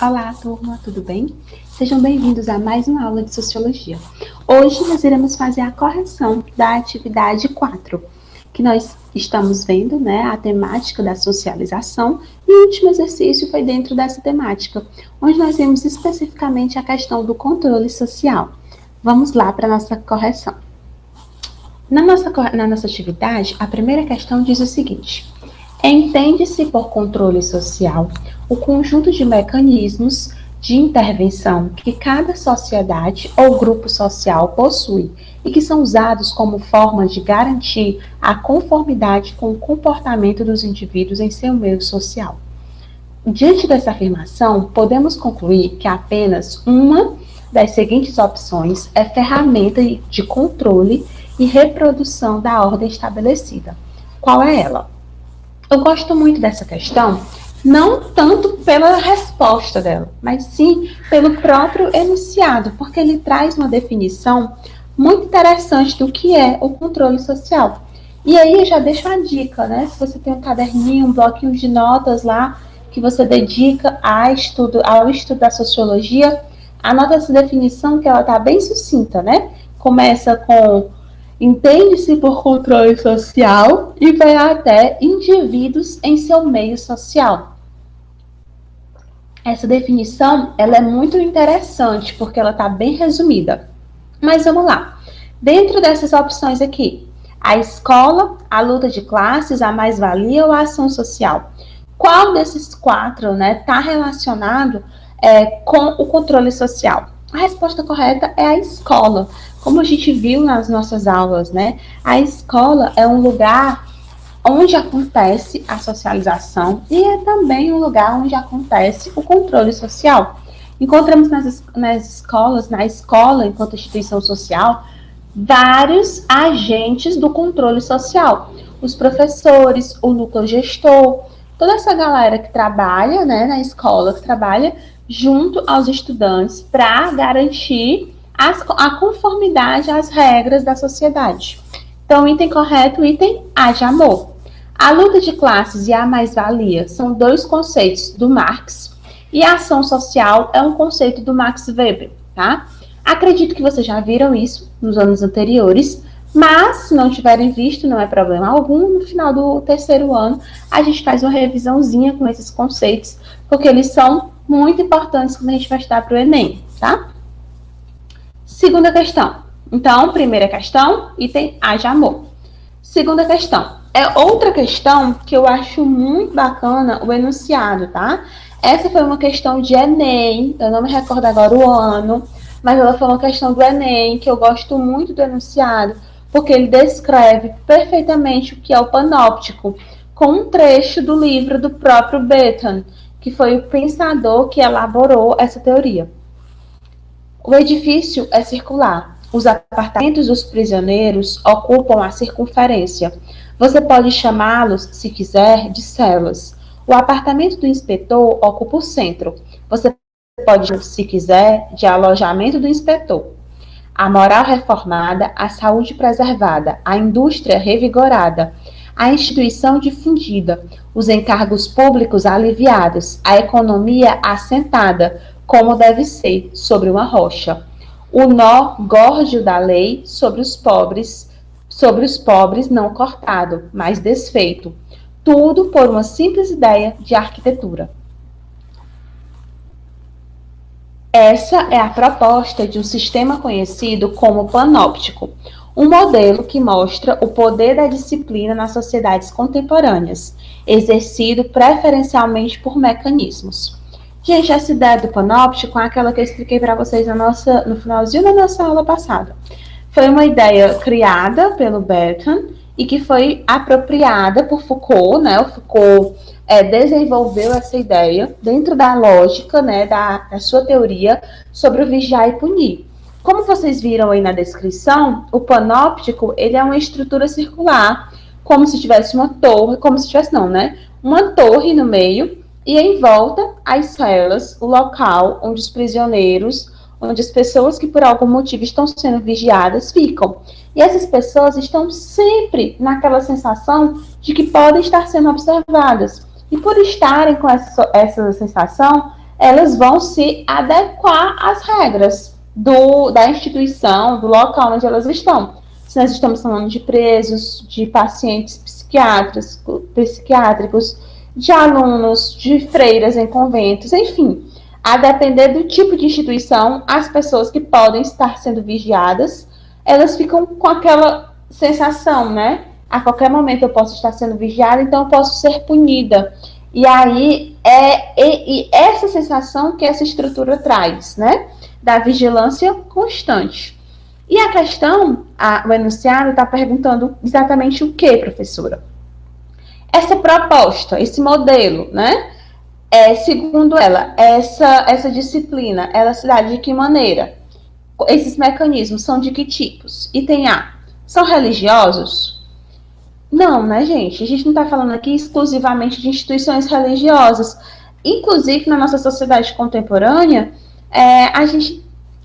Olá, turma, tudo bem? Sejam bem-vindos a mais uma aula de Sociologia. Hoje nós iremos fazer a correção da atividade 4, que nós estamos vendo, a temática da socialização, e o último exercício foi dentro dessa temática, onde nós vimos especificamente a questão do controle social. Vamos lá para a nossa correção. Na nossa atividade, a primeira questão diz o seguinte: entende-se por controle social o conjunto de mecanismos de intervenção que cada sociedade ou grupo social possui e que são usados como forma de garantir a conformidade com o comportamento dos indivíduos em seu meio social. Diante dessa afirmação, podemos concluir que apenas uma das seguintes opções é ferramenta de controle e reprodução da ordem estabelecida. Qual é ela? Eu gosto muito dessa questão, não tanto pela resposta dela, mas sim pelo próprio enunciado, porque ele traz uma definição muito interessante do que é o controle social. E aí eu já deixo a dica, Se você tem um caderninho, um bloquinho de notas lá, que você dedica ao estudo da sociologia, anota essa definição que ela está bem sucinta, Começa com: entende-se por controle social e vai até indivíduos em seu meio social. Essa definição, ela é muito interessante, porque ela está bem resumida. Mas vamos lá. Dentro dessas opções aqui, a escola, a luta de classes, a mais-valia ou a ação social? Qual desses quatro está relacionado com o controle social? A resposta correta é a escola. Como a gente viu nas nossas aulas, a escola é um lugar onde acontece a socialização e é também um lugar onde acontece o controle social. Encontramos na escola, enquanto instituição social, vários agentes do controle social. Os professores, o núcleo gestor, toda essa galera que trabalha na escola, que trabalha junto aos estudantes para garantir a conformidade às regras da sociedade. Então, o item correto, o item A de amor. A luta de classes e a mais-valia são dois conceitos do Marx, e a ação social é um conceito do Max Weber, tá? Acredito que vocês já viram isso nos anos anteriores, mas se não tiverem visto, não é problema algum. No final do terceiro ano, a gente faz uma revisãozinha com esses conceitos, porque eles são muito importantes quando a gente vai estudar para o Enem, tá? Segunda questão. Então, primeira questão, item A de amor. Segunda questão. É outra questão que eu acho muito bacana o enunciado, tá? Essa foi uma questão de Enem, eu não me recordo agora o ano, mas ela foi uma questão do Enem, que eu gosto muito do enunciado, porque ele descreve perfeitamente o que é o panóptico, com um trecho do livro do próprio Bentham, que foi o pensador que elaborou essa teoria. O edifício é circular. Os apartamentos dos prisioneiros ocupam a circunferência. Você pode chamá-los, se quiser, de celas. O apartamento do inspetor ocupa o centro. Você pode, se quiser, de alojamento do inspetor. A moral reformada, a saúde preservada, a indústria revigorada, a instituição difundida, os encargos públicos aliviados, a economia assentada, como deve ser, sobre uma rocha. O nó górdio da lei sobre os pobres não cortado, mas desfeito. Tudo por uma simples ideia de arquitetura. Essa é a proposta de um sistema conhecido como panóptico, um modelo que mostra o poder da disciplina nas sociedades contemporâneas, exercido preferencialmente por mecanismos. Gente, essa ideia do panóptico é aquela que eu expliquei para vocês no finalzinho da nossa aula passada. Foi uma ideia criada pelo Bentham e que foi apropriada por Foucault, O Foucault desenvolveu essa ideia dentro da lógica, da sua teoria sobre o vigiar e punir. Como vocês viram aí na descrição, o panóptico, ele é uma estrutura circular, como se tivesse uma torre, uma torre no meio, e em volta as celas, o local onde os prisioneiros, onde as pessoas que por algum motivo estão sendo vigiadas ficam. E essas pessoas estão sempre naquela sensação de que podem estar sendo observadas. E por estarem com essa sensação, elas vão se adequar às regras da instituição, do local onde elas estão. Se nós estamos falando de presos, de pacientes psiquiátricos, de alunos, de freiras em conventos, enfim, a depender do tipo de instituição, as pessoas que podem estar sendo vigiadas, elas ficam com aquela sensação, né? A qualquer momento eu posso estar sendo vigiada, então eu posso ser punida. E aí é essa sensação que essa estrutura traz, né? Da vigilância constante. E a questão, o enunciado está perguntando exatamente o que, professora? Essa proposta, esse modelo, né? Segundo ela, essa disciplina, ela se dá de que maneira? Esses mecanismos são de que tipos? Item A, são religiosos? Não, né, gente? A gente não está falando aqui exclusivamente de instituições religiosas. Inclusive, na nossa sociedade contemporânea,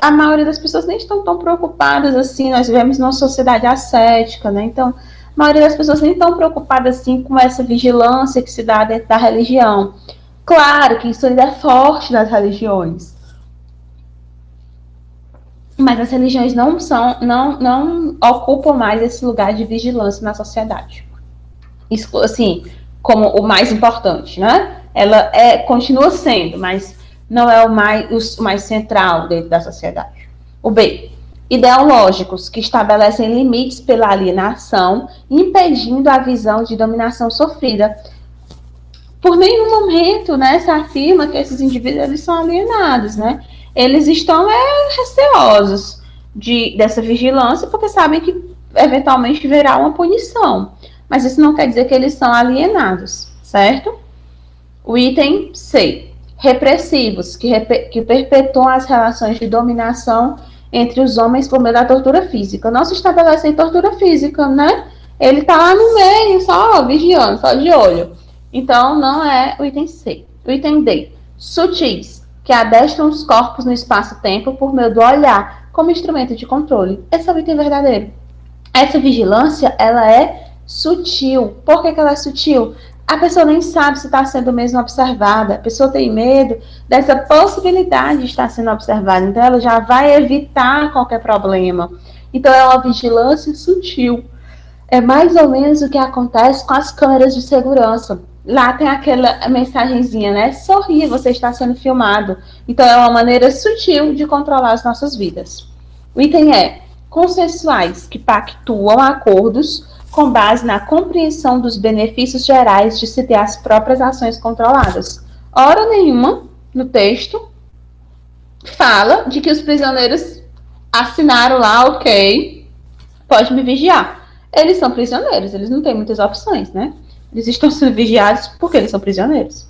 a maioria das pessoas nem estão tão preocupadas assim. Nós vivemos numa sociedade ascética, né? Então, a maioria das pessoas nem estão preocupadas assim com essa vigilância que se dá dentro da religião. Claro que isso ainda é forte nas religiões. Mas as religiões não ocupam mais esse lugar de vigilância na sociedade. Isso, assim, como o mais importante, né? Ela continua sendo, mas não é o mais central dentro da sociedade. O B, ideológicos, que estabelecem limites pela alienação, impedindo a visão de dominação sofrida. Por nenhum momento, né, se afirma que esses indivíduos eles são alienados, né? Eles estão receosos dessa vigilância porque sabem que eventualmente virá uma punição. Mas isso não quer dizer que eles são alienados, certo? O item C, repressivos, que perpetuam as relações de dominação entre os homens por meio da tortura física. Não se estabelece tortura física, né? Ele tá lá no meio, só vigiando, só de olho. Então, não é o item C. O item D, sutis, que adestram os corpos no espaço-tempo por meio do olhar, como instrumento de controle. Esse é o item verdadeiro. Essa vigilância, ela é sutil. Por que ela é sutil? A pessoa nem sabe se está sendo mesmo observada. A pessoa tem medo dessa possibilidade de estar sendo observada. Então, ela já vai evitar qualquer problema. Então, é uma vigilância sutil. É mais ou menos o que acontece com as câmeras de segurança. Lá tem aquela mensagenzinha, né? Sorria, você está sendo filmado. Então, é uma maneira sutil de controlar as nossas vidas. O item é consensuais, que pactuam acordos com base na compreensão dos benefícios gerais de se ter as próprias ações controladas. Hora nenhuma, no texto, fala de que os prisioneiros assinaram lá, ok, pode me vigiar. Eles são prisioneiros, eles não têm muitas opções, né? Eles estão sendo vigiados porque eles são prisioneiros.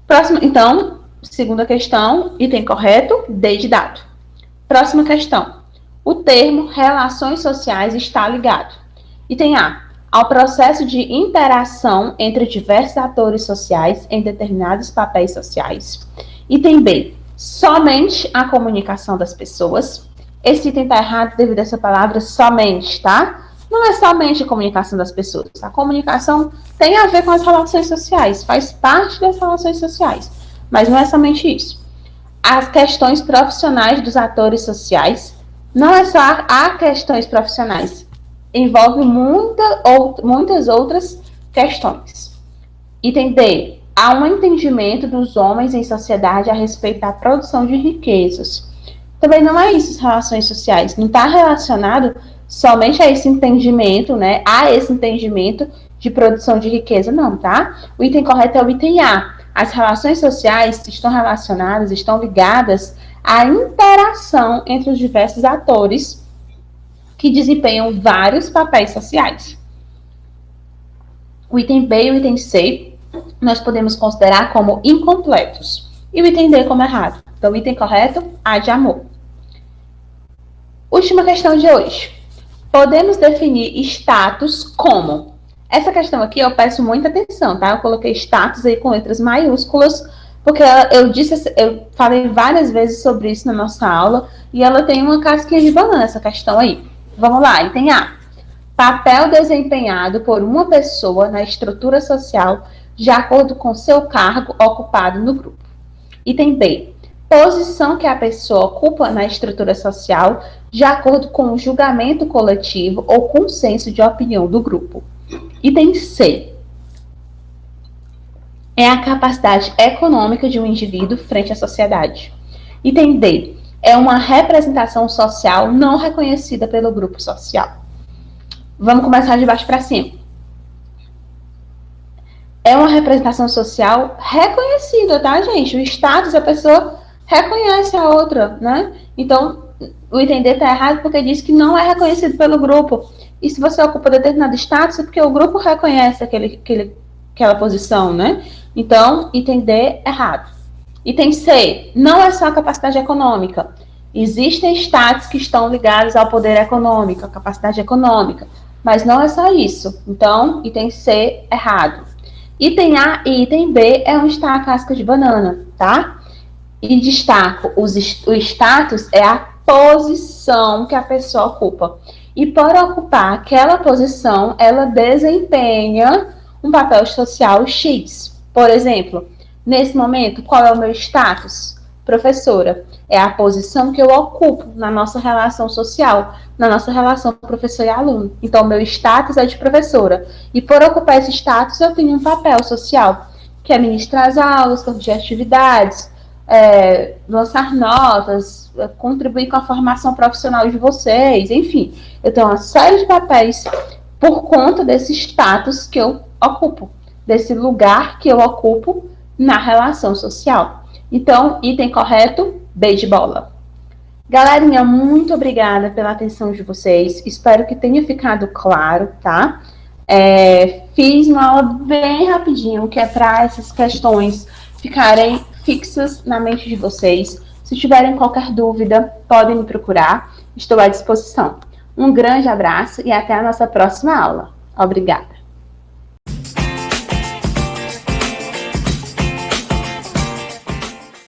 Próxima, então, segunda questão, item correto, D de dado. Próxima questão. O termo relações sociais está ligado. Item A, ao processo de interação entre diversos atores sociais em determinados papéis sociais. Item B, somente a comunicação das pessoas. Esse item está errado devido a essa palavra somente, tá? Não é somente a comunicação das pessoas. A comunicação tem a ver com as relações sociais, faz parte das relações sociais, mas não é somente isso. As questões profissionais dos atores sociais, não é só a questões profissionais, envolve muitas outras questões. Item D, há um entendimento dos homens em sociedade a respeito da produção de riquezas. Também não é isso as relações sociais, não está relacionado somente a esse entendimento, né? A esse entendimento de produção de riqueza, não, tá? O item correto é o item A. As relações sociais estão relacionadas, estão ligadas à interação entre os diversos atores que desempenham vários papéis sociais. O item B e o item C nós podemos considerar como incompletos. E o item D como errado. Então, o item correto, A de amor. Última questão de hoje. Podemos definir status como? Essa questão aqui eu peço muita atenção, tá? Eu coloquei status aí com letras maiúsculas, porque eu falei várias vezes sobre isso na nossa aula, e ela tem uma casquinha de banana, essa questão aí. Vamos lá, item A. Papel desempenhado por uma pessoa na estrutura social de acordo com seu cargo ocupado no grupo. Item B, posição que a pessoa ocupa na estrutura social de acordo com o julgamento coletivo ou consenso de opinião do grupo. Item C, é a capacidade econômica de um indivíduo frente à sociedade. Item D, é uma representação social não reconhecida pelo grupo social. Vamos começar de baixo para cima. É uma representação social reconhecida, tá, gente? O status, a pessoa reconhece a outra, né? Então, o item D está errado porque diz que não é reconhecido pelo grupo. E se você ocupa determinado status, é porque o grupo reconhece aquela posição, né? Então, item D, errado. Item C, não é só a capacidade econômica. Existem status que estão ligados ao poder econômico, à capacidade econômica, mas não é só isso. Então, item C, errado. Item A e item B é onde está a casca de banana, tá? E destaco, o status é a posição que a pessoa ocupa. E por ocupar aquela posição, ela desempenha um papel social X. Por exemplo, nesse momento, qual é o meu status? Professora. É a posição que eu ocupo na nossa relação social, na nossa relação professor e aluno. Então, meu status é de professora. E por ocupar esse status, eu tenho um papel social, que é ministrar as aulas, corrigir atividades, lançar notas, contribuir com a formação profissional de vocês, enfim. Eu tenho uma série de papéis por conta desse status que eu ocupo, desse lugar que eu ocupo na relação social. Então, item correto, B de bola. Galerinha, muito obrigada pela atenção de vocês. Espero que tenha ficado claro, tá? Fiz uma aula bem rapidinho, que é para essas questões ficarem fixas na mente de vocês. Se tiverem qualquer dúvida, podem me procurar. Estou à disposição. Um grande abraço e até a nossa próxima aula. Obrigada.